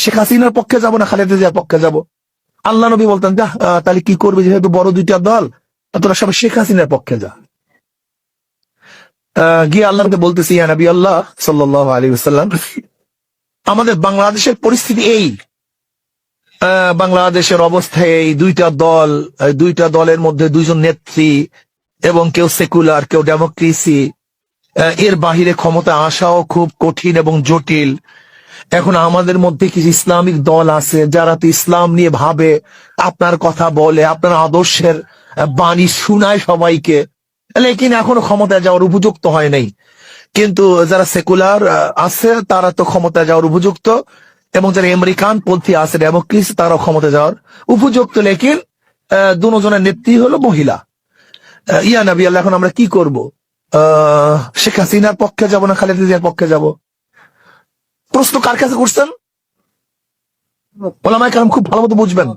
শেখ হাসিনার পক্ষে যাব না খালেদা জিয়ার পক্ষে যাব? আল্লাহ নবী বলতেন যা, তাহলে কি করবে, যেহেতু বড় দুইটা দল, তোরা সবাই শেখ হাসিনার পক্ষে যা। গিয়ে আল্লাহকে বলতেছি, ইয়া নবী আল্লাহ সাল্লাল্লাহু আলাইহি ওয়াসাল্লাম, আমাদের বাংলাদেশের পরিস্থিতি এই, বাংলাদেশের অবস্থা এই, দুইটা দলের মধ্যে দুইজন নেত্রী, এবং কেউ সেকুলার কেউ ডেমোক্রেসি, এর বাহিরে ক্ষমতা আসাও খুব কঠিন এবং জটিল। এখন আমাদের মধ্যে কিছু ইসলামিক দল আছে যারা তো ইসলাম নিয়ে ভাবে, আপনার কথা বলে, আপনার আদর্শের বাণী শুনায় সবাইকে, লেকিন এখনো ক্ষমতায় যাওয়ার উপযুক্ত হয় নাই। কিন্তু যারা সেকুলার আছে তারা তো ক্ষমতায় যাওয়ার উপযুক্ত, এবং যারা আমেরিকান পন্থী আছে ডেমোক্রেসি, তারাও ক্ষমতা যাওয়ার উপযুক্ত, লেকিন দুজনের নেত্রী হলো মহিলা। ইয়া নবী আল্লাহ, এখন আমরা কি করব? শেখ হাসিনার পক্ষে যাব না খালেদা জিয়ার পক্ষে যাব? প্রশ্ন কার কাছে করছেন? ওলামায়ে কেরাম খুব ভালো মতো বুঝবেন,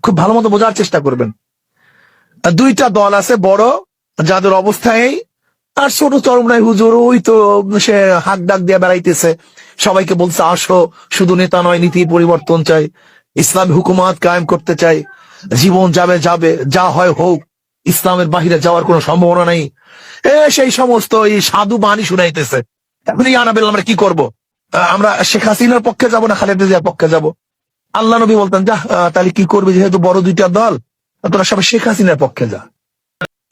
খুব ভালো মতো বোঝার চেষ্টা করবেন। দুইটা দল আছে বড়, যাদের অবস্থায়, আর ছোট চরমরাই হুজুর ওই তো সে হাক ডাক দিয়ে বেড়াইতেছে, সবাইকে বলছে আসো, শুধু নেতা নয়, নীতির পরিবর্তন চাই, ইসলামী হুকুমাত কায়েম করতে চাই, জীবন যাবে যাবে, যা হয় হোক, ইসলামের বাহিরে যাওয়ার কোনো সম্ভাবনা নাই, সেই সমস্ত এই সাধু বাণী শুনাইতেছে। এখন ইয়া নবী আমরা কি করব? আমরা শেখ হাসিনার পক্ষে যাব না খালেদা জিয়ার পক্ষে যাব? আল্লাহ নবী বলতেন যা, তাহলে কি করবে, যেহেতু বড় দুইটা দল, তোরা সবাই শেখ হাসিনার পক্ষে যা।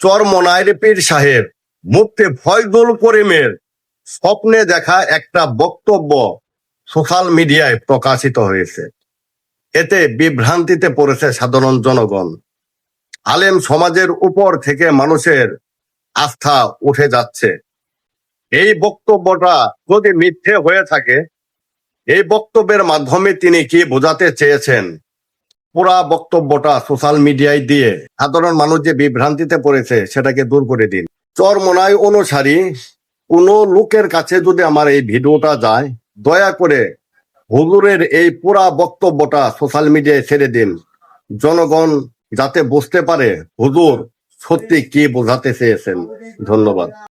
চরমনাইর পীর সাহেব মুফতি ফয়জুল করিমের স্বপ্নে দেখা একটা বক্তব্য সোশ্যাল মিডিয়ায় প্রকাশিত হয়েছে। এতে বিভ্রান্তিতে পড়েছে সাধারণ জনগণ। আলেম সমাজের উপর থেকে মানুষের আস্থা উঠে যাচ্ছে। এই বক্তব্যটা যদি মিথ্যে হয়ে থাকে, এই বক্তব্যের মাধ্যমে তিনি কি বোঝাতে চেয়েছেন? পুরা বক্তব্যটা সোশ্যাল মিডিয়ায় দিয়ে সাধারণ মানুষ যে বিভ্রান্তিতে পড়েছে সেটাকে দূর করে দিন। চরমনাই অনুসারী কোন লোকের কাছে যদি আমার এই ভিডিওটা যায়, দয়া করে হুজুরের এই পুরা বক্তব্যটা সোশ্যাল মিডিয়ায় ছেড়ে দিন, জনগণ যাতে বুঝতে পারে হুজুর সত্যি কি বোঝাতে চেয়েছেন। ধন্যবাদ।